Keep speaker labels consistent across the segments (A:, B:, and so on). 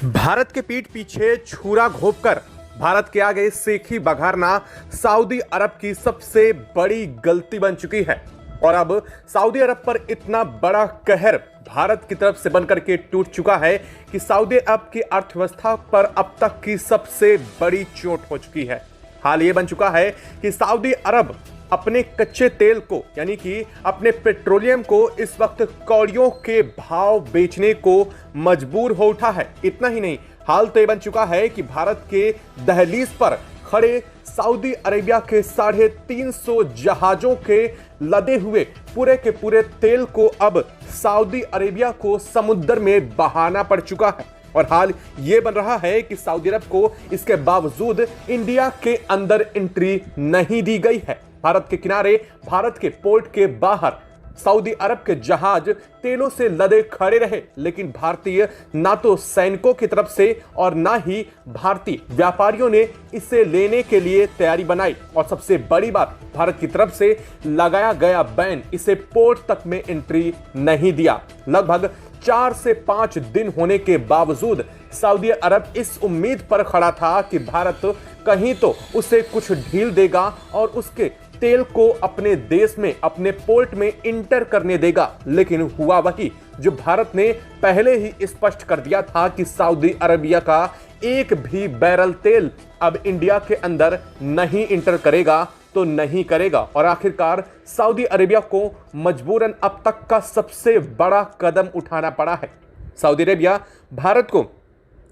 A: भारत के पीठ पीछे छुरा घोंपकर भारत के आगे सेखी बघारना सऊदी अरब की सबसे बड़ी गलती बन चुकी है। और अब सऊदी अरब पर इतना बड़ा कहर भारत की तरफ से बनकर के टूट चुका है कि सऊदी अरब की अर्थव्यवस्था पर अब तक की सबसे बड़ी चोट हो चुकी है। हाल ये बन चुका है कि सऊदी अरब अपने कच्चे तेल को यानी कि अपने पेट्रोलियम को इस वक्त कौड़ियों के भाव बेचने को मजबूर हो उठा है। इतना ही नहीं, हाल तो ये बन चुका है कि भारत के दहलीज पर खड़े सऊदी अरेबिया के 350 जहाजों के लदे हुए पूरे के पूरे तेल को अब सऊदी अरेबिया को समुद्र में बहाना पड़ चुका है। और हाल ये बन रहा है कि सऊदी अरब को इसके बावजूद इंडिया के अंदर एंट्री नहीं दी गई है। भारत के किनारे, भारत के पोर्ट के बाहर सऊदी अरब के जहाज तेलों से लदे खड़े रहे, लेकिन भारतीय ना तो सैनिकों की तरफ से और ना ही भारतीय व्यापारियों ने इसे लेने के लिए तैयारी बनाई। और सबसे बड़ी बात, भारत की तरफ से लगाया गया बैन इसे पोर्ट तक में एंट्री नहीं दिया। लगभग 4 से 5 दिन होने के बावजूद सऊदी अरब इस उम्मीद पर खड़ा था कि भारत कहीं तो उसे कुछ ढील देगा और उसके तेल को अपने देश में, अपने पोर्ट में इंटर करने देगा। लेकिन हुआ वही जो भारत ने पहले ही स्पष्ट कर दिया था कि सऊदी अरबिया का एक भी बैरल तेल अब इंडिया के अंदर नहीं इंटर करेगा तो नहीं करेगा। और आखिरकार सऊदी अरेबिया को मजबूरन अब तक का सबसे बड़ा कदम उठाना पड़ा है। सऊदी अरेबिया भारत को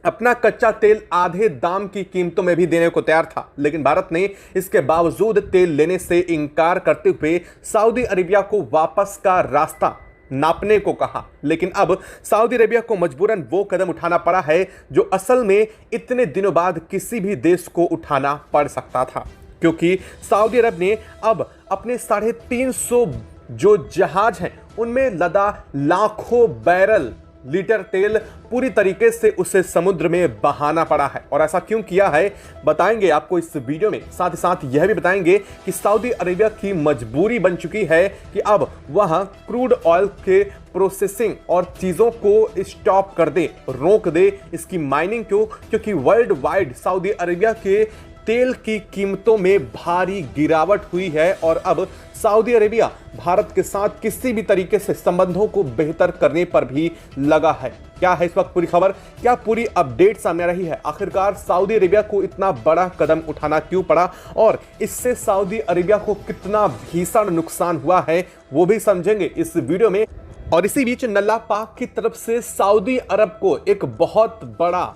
A: अपना कच्चा तेल आधे दाम की कीमतों में भी देने को तैयार था, लेकिन भारत ने इसके बावजूद तेल लेने से इंकार करते हुए सऊदी अरेबिया को वापस का रास्ता नापने को कहा। लेकिन अब सऊदी अरेबिया को मजबूरन वो कदम उठाना पड़ा है जो असल में इतने दिनों बाद किसी भी देश को उठाना पड़ सकता था, क्योंकि सऊदी अरब ने अब अपने 350 जो जहाज हैं उनमें लदा लाखों बैरल लीटर तेल पूरी तरीके से उसे समुद्र में बहाना पड़ा है। और ऐसा क्यों किया है बताएंगे आपको इस वीडियो में। साथ ही साथ यह भी बताएंगे कि सऊदी अरेबिया की मजबूरी बन चुकी है कि अब वह क्रूड ऑयल के प्रोसेसिंग और चीजों को स्टॉप कर दे, रोक दे इसकी माइनिंग को, क्योंकि वर्ल्ड वाइड सऊदी अरेबिया के तेल की कीमतों में भारी गिरावट हुई है। और अब सऊदी अरेबिया भारत के साथ किसी भी तरीके से संबंधों को बेहतर करने पर भी लगा है। क्या है इस वक्त पूरी खबर, क्या पूरी अपडेट सामने आ रही है, आखिरकार सऊदी अरेबिया को इतना बड़ा कदम उठाना क्यों पड़ा और इससे सऊदी अरेबिया को कितना भीषण नुकसान हुआ है वो भी समझेंगे इस वीडियो में। और इसी बीच नल्ला पाक की तरफ से सऊदी अरब को एक बहुत बड़ा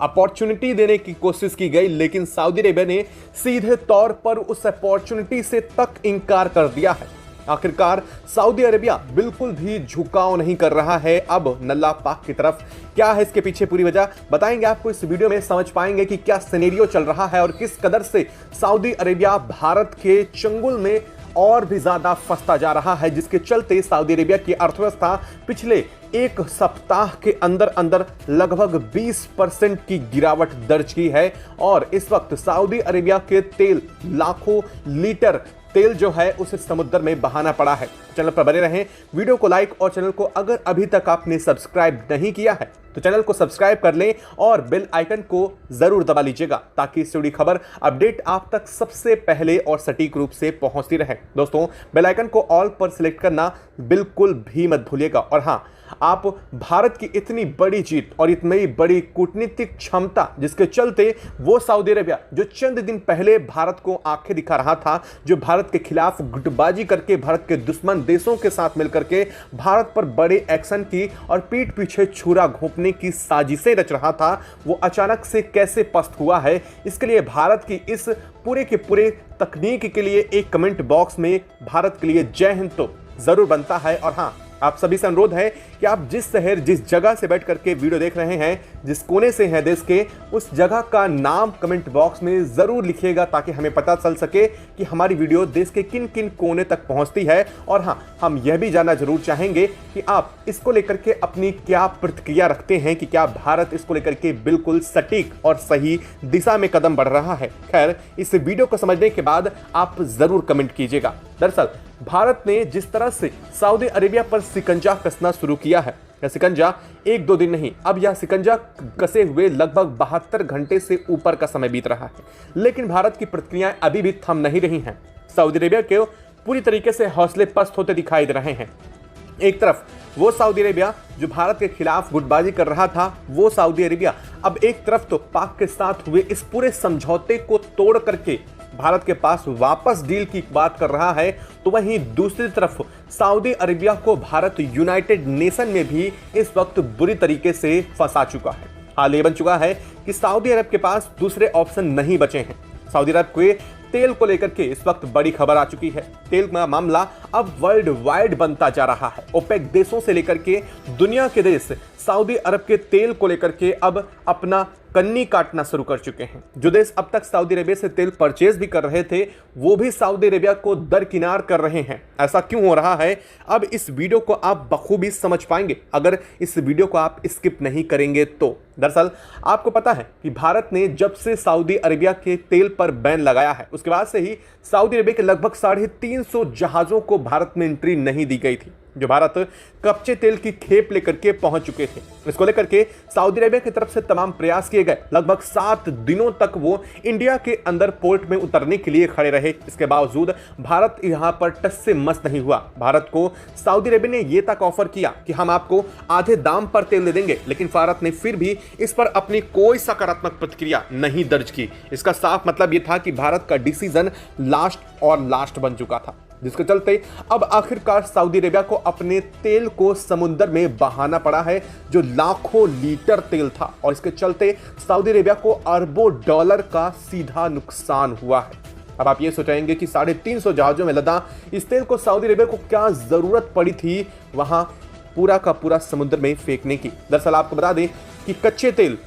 A: अपॉर्चुनिटी देने की कोशिश की गई, लेकिन सऊदी अरेबिया ने सीधे तौर पर उस अपॉर्चुनिटी से तक इंकार कर दिया है। आखिरकार सऊदी अरेबिया बिल्कुल भी झुकाव नहीं कर रहा है अब नल्ला पाक की तरफ। क्या है इसके पीछे पूरी वजह बताएंगे आपको इस वीडियो में। समझ पाएंगे कि क्या सिनेरियो चल रहा है और किस कदर से सऊदी अरेबिया भारत के चंगुल में और भी ज्यादा फंसता जा रहा है, जिसके चलते सऊदी अरेबिया की अर्थव्यवस्था पिछले एक सप्ताह के अंदर अंदर लगभग 20% की गिरावट दर्ज की है। और इस वक्त सऊदी अरेबिया के तेल, लाखों लीटर तेल जो है उसे समुद्र में बहाना पड़ा है। चैनल पर बने रहें, वीडियो को लाइक और चैनल को अगर अभी तक आपने सब्सक्राइब नहीं किया है तो चैनल को सब्सक्राइब कर लें और बेल आइकन को जरूर दबा लीजिएगा, ताकि इससे जुड़ी खबर अपडेट आप तक सबसे पहले और सटीक रूप से पहुंचती रहे। दोस्तों, बेल आइकन को ऑल पर सिलेक्ट करना बिल्कुल भी मत भूलिएगा। और हाँ, आप भारत की इतनी बड़ी जीत और इतनी बड़ी कूटनीतिक क्षमता जिसके चलते वो सऊदी अरेबिया जो चंद दिन पहले भारत को आंखें दिखा रहा था, जो भारत के खिलाफ गुटबाजी करके भारत के दुश्मन देशों के साथ मिलकर के भारत पर बड़े एक्शन की और पीठ पीछे छुरा घोंपने की साजिशें रच रहा था, वो अचानक से कैसे पस्त हुआ है। इसके लिए भारत की इस पूरे के पूरे तकनीक के लिए एक कमेंट बॉक्स में भारत के लिए जय हिंद तो जरूर बनता है। और हाँ, आप सभी से अनुरोध है कि आप जिस शहर, जिस जगह से बैठ करके वीडियो देख रहे हैं, जिस कोने से हैं देश के, उस जगह का नाम कमेंट बॉक्स में जरूर लिखिएगा, ताकि हमें पता चल सके कि हमारी वीडियो देश के किन किन कोने तक पहुंचती है। और हाँ, हम यह भी जानना जरूर चाहेंगे कि आप इसको लेकर के अपनी क्या प्रतिक्रिया रखते हैं, कि क्या भारत इसको लेकर के बिल्कुल सटीक और सही दिशा में कदम बढ़ रहा है। खैर, इस वीडियो को समझने के बाद आप जरूर कमेंट कीजिएगा। दरअसल भारत ने जिस तरह से सऊदी अरेबिया पर शिकंजा कसना शुरू किया है, यह शिकंजा एक दो दिन नहीं, अब यह शिकंजा कसे हुए लगभग 72 घंटे से ऊपर का समय बीत रहा है। लेकिन भारत की प्रतिक्रियाएं अभी भी थम नहीं रही हैं। सऊदी अरेबिया के पूरी तरीके से हौसले पस्त होते दिखाई दे रहे हैं। एक तरफ वो सऊदी अरेबिया जो भारत के खिलाफ गुटबाजी कर रहा था, वो सऊदी अरेबिया अब एक तरफ तो पाक के साथ हुए इस पूरे समझौते को तोड़ करके भारत के पास वापस डील की बात कर रहा है, तो वहीं दूसरी तरफ सऊदी अरेबिया को भारत यूनाइटेड नेशन में भी इस वक्त बुरी तरीके से फंसा चुका है। हाल ये बन चुका है कि सऊदी अरब के पास दूसरे ऑप्शन नहीं बचे हैं। सऊदी अरब के तेल को लेकर के इस वक्त बड़ी खबर आ चुकी है। तेल का मामला अब वर्ल्ड वाइड बनता जा रहा है। ओपेक देशों से लेकर के दुनिया के देश सऊदी अरब के तेल को लेकर के अब अपना कन्नी काटना शुरू कर चुके हैं। जो देश अब तक सऊदी अरेबिया से तेल परचेज भी कर रहे थे, वो भी सऊदी अरेबिया को दरकिनार कर रहे हैं। ऐसा क्यों हो रहा है, अब इस वीडियो को आप बखूबी समझ पाएंगे अगर इस वीडियो को आप स्किप नहीं करेंगे तो। दरअसल आपको पता है कि भारत ने जब से सऊदी अरेबिया के तेल पर बैन लगाया है, उसके बाद से ही सऊदी अरेबिया के लगभग 350 जहाजों को भारत में एंट्री नहीं दी गई थी, जो भारत कच्चे तेल की खेप लेकर के पहुंच चुके थे। इसको लेकर के सऊदी अरेबिया की तरफ से तमाम प्रयास किए गए। लगभग 7 दिनों तक वो इंडिया के अंदर पोर्ट में उतरने के लिए खड़े रहे। इसके बावजूद भारत यहां पर टस से मस नहीं हुआ। भारत को सऊदी अरेबिया ने यह तक ऑफर किया कि हम आपको आधे दाम पर तेल दे देंगे, लेकिन भारत ने फिर भी इस पर अपनी कोई सकारात्मक प्रतिक्रिया नहीं दर्ज की। इसका साफ मतलब यह था कि भारत का डिसीजन लास्ट बन चुका था, जिसके चलते अब आखिरकार सऊदी अरेबिया को अपने तेल को समुद्र में बहाना पड़ा है, जो लाखों लीटर तेल था, और इसके चलते सऊदी अरेबिया को अरबों डॉलर का सीधा नुकसान हुआ है। अब आप ये सोचेंगे कि 350 जहाजों में लदा इस तेल को सऊदी अरेबिया को क्या जरूरत पड़ी थी वहां पूरा का पूरा समुद्र में फेंकने की। दरअसल आपको बता दें कि कच्चे तेल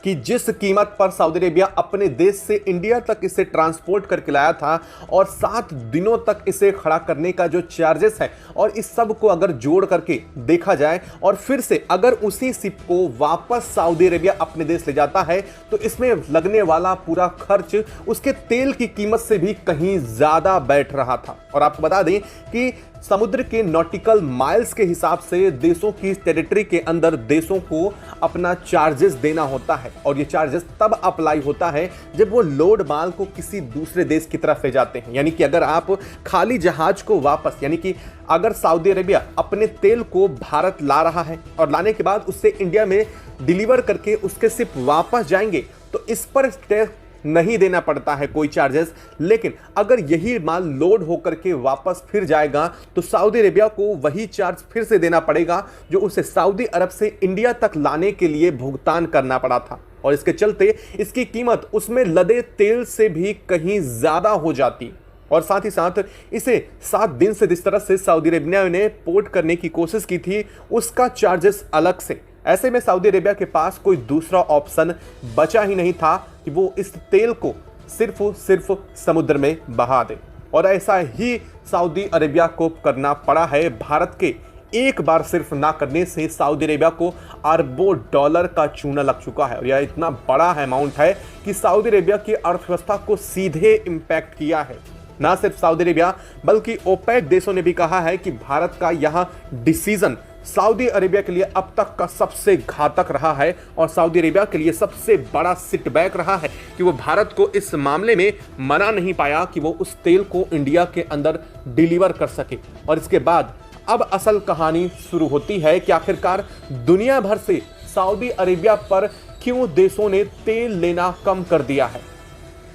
A: कि जिस कीमत पर सऊदी अरेबिया अपने देश से इंडिया तक इसे ट्रांसपोर्ट करके लाया था, और 7 दिनों तक इसे खड़ा करने का जो चार्जेस है, और इस सब को अगर जोड़ करके देखा जाए और फिर से अगर उसी शिप को वापस सऊदी अरेबिया अपने देश ले जाता है, तो इसमें लगने वाला पूरा खर्च उसके तेल की कीमत से भी कहीं ज्यादा बैठ रहा था। और आपको बता दें कि समुद्र के नॉटिकल माइल्स के हिसाब से देशों की टेरिटरी के अंदर देशों को अपना चार्जेस देना होता है, और ये चार्जेस तब अप्लाई होता है जब वो लोड माल को किसी दूसरे देश की तरफ ले जाते हैं। यानी कि अगर आप खाली जहाज को वापस, यानी कि अगर सऊदी अरेबिया अपने तेल को भारत ला रहा है और लाने के बाद उससे इंडिया में डिलीवर करके उसके शिप वापस जाएंगे, तो इस पर टैक्स नहीं देना पड़ता है कोई चार्जेस। लेकिन अगर यही माल लोड होकर के वापस फिर जाएगा, तो सऊदी अरेबिया को वही चार्ज फिर से देना पड़ेगा जो उसे सऊदी अरब से इंडिया तक लाने के लिए भुगतान करना पड़ा था, और इसके चलते इसकी कीमत उसमें लदे तेल से भी कहीं ज्यादा हो जाती। और साथ ही साथ इसे 7 दिन से जिस तरह से सऊदी अरेबिया ने पोर्ट करने की कोशिश की थी, उसका चार्जेस अलग से। ऐसे में सऊदी अरेबिया के पास कोई दूसरा ऑप्शन बचा ही नहीं था कि वो इस तेल को सिर्फ समुद्र में बहा दे, और ऐसा ही सऊदी अरेबिया को करना पड़ा है। भारत के एक बार सिर्फ ना करने से सऊदी अरेबिया को अरबों डॉलर का चूना लग चुका है, और यह इतना बड़ा अमाउंट है कि सऊदी अरेबिया की अर्थव्यवस्था को सीधे इम्पैक्ट किया है। ना सिर्फ सऊदी अरेबिया बल्कि ओपेक देशों ने भी कहा है कि भारत का यह डिसीजन सऊदी अरेबिया के लिए अब तक का सबसे घातक रहा है, और सऊदी अरेबिया के लिए सबसे बड़ा सिटबैक रहा है कि वो भारत को इस मामले में मना नहीं पाया कि वो उस तेल को इंडिया के अंदर डिलीवर कर सके। और इसके बाद अब असल कहानी शुरू होती है कि आखिरकार दुनिया भर से सऊदी अरेबिया पर क्यों देशों ने तेल लेना कम कर दिया है।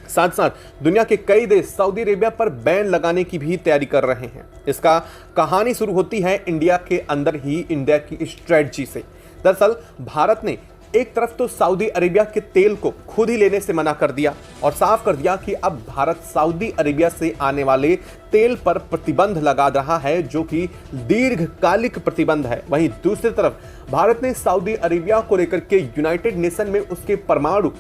A: साथ साथ दुनिया के कई देश सऊदी अरेबिया पर बैन लगाने की भी तैयारी कर रहे हैं। इसका कहानी शुरू होती है इंडिया के अंदर ही, इंडिया की स्ट्रेटजी से। दरअसल भारत ने एक तरफ तो सऊदी अरेबिया के तेल को खुद ही लेने से मना कर दिया और साफ कर दिया कि अब भारत सऊदी अरेबिया से आने वाले तेल पर प्रतिबंध लगा रहा है, जो कि दीर्घकालिक प्रतिबंध है। वहीं दूसरी तरफ भारत ने सऊदी अरेबिया को लेकर के यूनाइटेड नेशन में उसके परमाणु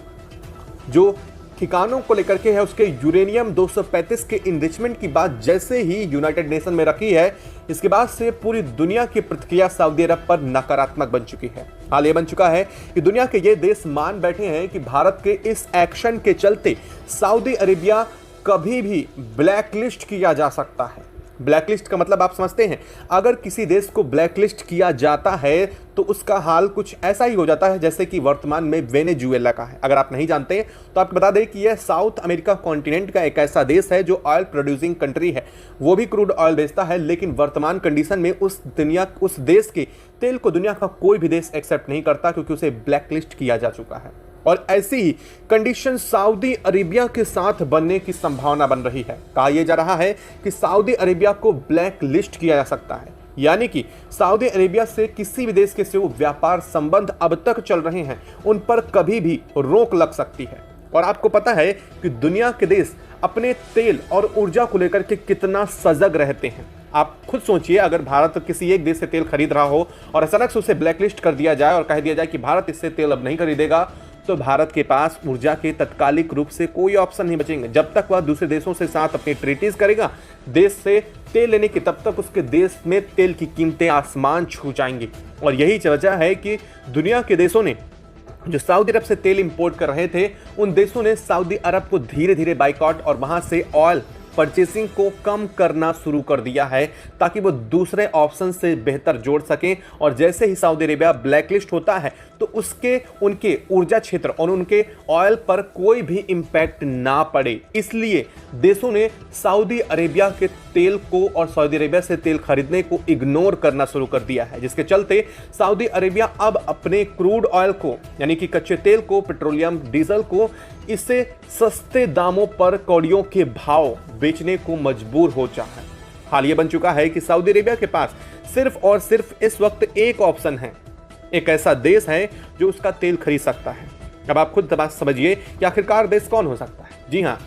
A: जो ठिकानों को लेकर के है, उसके यूरेनियम 235 के इनरिचमेंट की बात जैसे ही यूनाइटेड नेशन में रखी है, इसके बाद से पूरी दुनिया की प्रतिक्रिया सऊदी अरब पर नकारात्मक बन चुकी है। हाल ये बन चुका है कि दुनिया के ये देश मान बैठे हैं कि भारत के इस एक्शन के चलते सऊदी अरेबिया कभी भी ब्लैकलिस्ट किया जा सकता है। ब्लैकलिस्ट का मतलब आप समझते हैं, अगर किसी देश को ब्लैकलिस्ट किया जाता है तो उसका हाल कुछ ऐसा ही हो जाता है जैसे कि वर्तमान में वेनेजुएला का है। अगर आप नहीं जानते तो आपको बता दें कि यह साउथ अमेरिका कॉन्टिनेंट का एक ऐसा देश है जो ऑयल प्रोड्यूसिंग कंट्री है। वो भी क्रूड ऑयल बेचता है, लेकिन वर्तमान कंडीशन में उस देश के तेल को दुनिया का कोई भी देश एक्सेप्ट नहीं करता, क्योंकि उसे ब्लैकलिस्ट किया जा चुका है। और ऐसी ही कंडीशन सऊदी अरेबिया के साथ बनने की संभावना बन रही है। कहा यह जा रहा है कि सऊदी अरेबिया को ब्लैक लिस्ट किया जा सकता है, यानी कि सऊदी अरेबिया से किसी भी देश के जो व्यापार संबंध अब तक चल रहे हैं उन पर कभी भी रोक लग सकती है। और आपको पता है कि दुनिया के देश अपने तेल और ऊर्जा को लेकर के कितना सजग रहते हैं। आप खुद सोचिए, अगर भारत किसी एक देश से तेल खरीद रहा हो और अचानक से उसे ब्लैकलिस्ट कर दिया जाए और कह दिया जाए कि भारत इससे तेल अब नहीं खरीदेगा, तो भारत के पास ऊर्जा के तत्कालिक रूप से कोई ऑप्शन नहीं बचेंगे। जब तक वह दूसरे देशों से साथ अपनी ट्रीटीज करेगा देश से तेल लेने की, तब तक उसके देश में तेल की कीमतें आसमान छू जाएंगी। और यही वजह है कि दुनिया के देशों ने जो सऊदी अरब से तेल इंपोर्ट कर रहे थे, उन देशों ने सऊदी अरब को धीरे धीरे बाइकआउट और वहां से ऑयल परचेसिंग को कम करना शुरू कर दिया है, ताकि वो दूसरे ऑप्शन से बेहतर जोड़ सकें। और जैसे ही सऊदी अरेबिया ब्लैकलिस्ट होता है तो उनके ऊर्जा क्षेत्र और उनके ऑयल पर कोई भी इंपैक्ट ना पड़े। इसलिए देशों ने सऊदी अरेबिया के तेल को और सऊदी अरेबिया से तेल खरीदने को इग्नोर करना शुरू कर दिया है, जिसके चलते सऊदी अरेबिया अब अपने क्रूड ऑयल को, यानी कि कच्चे तेल को, पेट्रोलियम डीजल को, इससे सस्ते दामों पर कौड़ियों के भाव बेचने को मजबूर हो चुका है। हाल ये बन चुका है कि सऊदी अरेबिया के पास सिर्फ और सिर्फ इस वक्त एक ऑप्शन है, एक ऐसा देश है जो उसका तेल खरीद सकता है। अब आप खुद बात समझिए कि आखिरकार देश कौन हो सकता है। जी हाँ,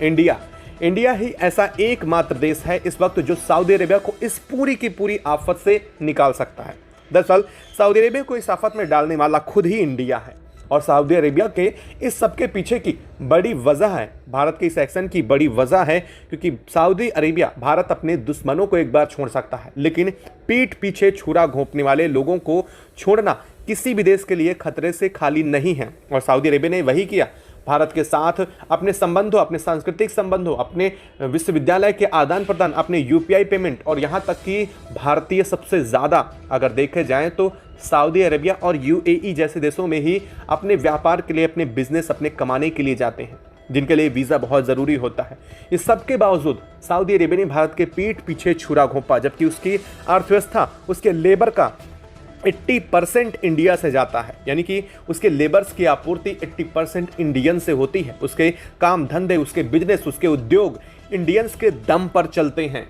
A: इंडिया ही ऐसा एकमात्र देश है इस वक्त जो सऊदी अरेबिया को इस पूरी की पूरी आफत से निकाल सकता है। दरअसल सऊदी अरेबिया को इस आफत में डालने वाला खुद ही इंडिया है। और सऊदी अरेबिया के इस सब के पीछे की बड़ी वजह है, भारत के इस एक्शन की बड़ी वजह है, क्योंकि सऊदी अरेबिया, भारत अपने दुश्मनों को एक बार छोड़ सकता है, लेकिन पीठ पीछे छुरा घोंपने वाले लोगों को छोड़ना किसी भी देश के लिए खतरे से खाली नहीं है। और सऊदी अरेबिया ने वही किया। भारत के साथ अपने संबंधों, अपने सांस्कृतिक संबंधों, अपने विश्वविद्यालय के आदान प्रदान, अपने यूपीआई पेमेंट, और यहाँ तक कि भारतीय सबसे ज़्यादा अगर देखे जाएं तो सऊदी अरेबिया और यूएई जैसे देशों में ही अपने व्यापार के लिए, अपने बिजनेस, अपने कमाने के लिए जाते हैं, जिनके लिए वीज़ा बहुत ज़रूरी होता है। इस सब के बावजूद सऊदी अरेबिया ने भारत के पीठ पीछे छुरा घोंपा, जबकि उसकी अर्थव्यवस्था, उसके लेबर का 80% इंडिया से जाता है, यानी कि उसके लेबर्स की आपूर्ति 80% इंडियन से होती है। उसके काम धंधे, उसके बिजनेस, उसके उद्योग इंडियंस के दम पर चलते हैं।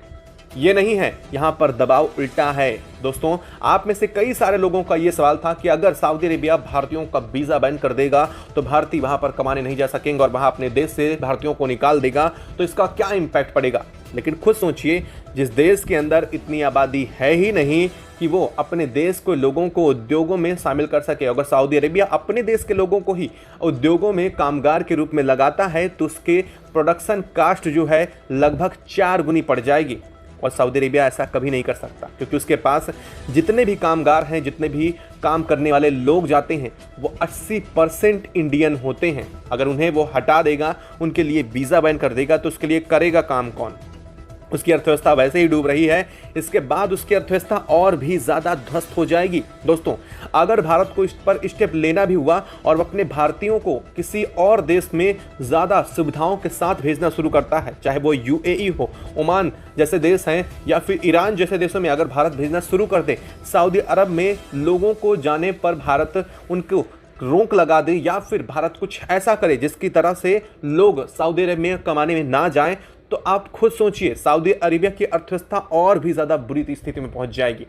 A: ये नहीं है, यहाँ पर दबाव उल्टा है। दोस्तों, आप में से कई सारे लोगों का ये सवाल था कि अगर सऊदी अरेबिया भारतीयों का वीज़ा बैन कर देगा तो भारतीय वहाँ पर कमाने नहीं जा सकेंगे और वहाँ अपने देश से भारतीयों को निकाल देगा, तो इसका क्या इम्पैक्ट पड़ेगा। लेकिन खुद सोचिए, जिस देश के अंदर इतनी आबादी है ही नहीं कि वो अपने देश के लोगों को उद्योगों में शामिल कर सके, अगर सऊदी अरेबिया अपने देश के लोगों को ही उद्योगों में कामगार के रूप में लगाता है तो उसके प्रोडक्शन कास्ट जो है लगभग 4 गुनी पड़ जाएगी। और सऊदी अरेबिया ऐसा कभी नहीं कर सकता, क्योंकि उसके पास जितने भी कामगार हैं, जितने भी काम करने वाले लोग जाते हैं, वो 80% इंडियन होते हैं। अगर उन्हें वो हटा देगा, उनके लिए वीज़ा बैन कर देगा, तो उसके लिए करेगा काम कौन। उसकी अर्थव्यवस्था वैसे ही डूब रही है, इसके बाद उसकी अर्थव्यवस्था और भी ज़्यादा ध्वस्त हो जाएगी। दोस्तों, अगर भारत को इस पर स्टेप लेना भी हुआ और वह अपने भारतीयों को किसी और देश में ज़्यादा सुविधाओं के साथ भेजना शुरू करता है, चाहे वो यूएई हो, ओमान जैसे देश हैं, या फिर ईरान जैसे देशों में अगर भारत भेजना शुरू कर दे, सऊदी अरब में लोगों को जाने पर भारत उनको रोक लगा दे, या फिर भारत कुछ ऐसा करे जिसकी तरह से लोग सऊदी अरब में कमाने में ना जाएं, तो आप खुद सोचिए, सऊदी अरेबिया की अर्थव्यवस्था और भी ज़्यादा बुरी स्थिति में पहुंच जाएगी।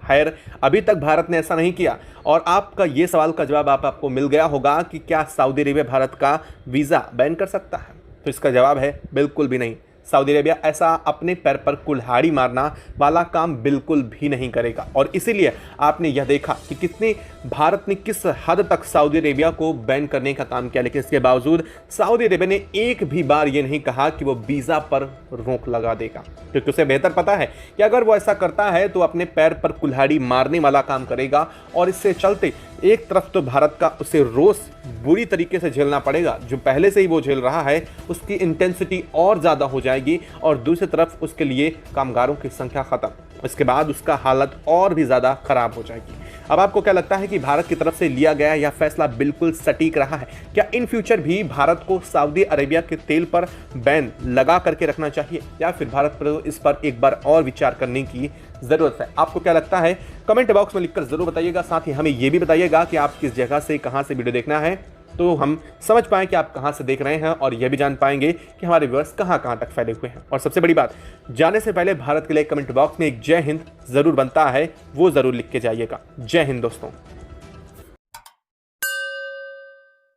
A: खैर, अभी तक भारत ने ऐसा नहीं किया। और आपका ये सवाल का जवाब आपको मिल गया होगा कि क्या सऊदी अरेबिया भारत का वीज़ा बैन कर सकता है? तो इसका जवाब है बिल्कुल भी नहीं। सऊदी अरेबिया ऐसा अपने पैर पर कुल्हाड़ी मारना वाला काम बिल्कुल भी नहीं करेगा। और इसीलिए आपने यह देखा कि कितनी भारत ने किस हद तक सऊदी अरेबिया को बैन करने का काम किया, लेकिन इसके बावजूद सऊदी अरेबिया ने एक भी बार ये नहीं कहा कि वो वीज़ा पर रोक लगा देगा, क्योंकि उसे बेहतर पता है कि अगर वो ऐसा करता है तो अपने पैर पर कुल्हाड़ी मारने वाला काम करेगा। और इससे चलते एक तरफ तो भारत का उसे रोष बुरी तरीके से झेलना पड़ेगा, जो पहले से ही वो झेल रहा है उसकी इंटेंसिटी और ज़्यादा हो जाएगी, और दूसरी तरफ उसके लिए कामगारों की संख्या ख़त्म, इसके बाद उसका हालत और भी ज़्यादा ख़राब हो जाएगी। अब आपको क्या लगता है कि भारत की तरफ से लिया गया यह फैसला बिल्कुल सटीक रहा है? क्या इन फ्यूचर भी भारत को सऊदी अरेबिया के तेल पर बैन लगा करके रखना चाहिए, या फिर भारत पर इस पर एक बार और विचार करने की ज़रूरत है? आपको क्या लगता है कमेंट बॉक्स में लिखकर ज़रूर बताइएगा। साथ ही हमें यह भी बताइएगा कि आप किस जगह से कहां से वीडियो देखना है, तो हम समझ पाएं कि आप कहां से देख रहे हैं, और यह भी जान पाएंगे कि हमारे व्यूअर्स कहां कहां तक फैले हुए हैं। और सबसे बड़ी बात, जाने से पहले भारत के लिए कमेंट बॉक्स में एक जय हिंद जरूर बनता है, वो जरूर लिख के जाइएगा। जय हिंद दोस्तों।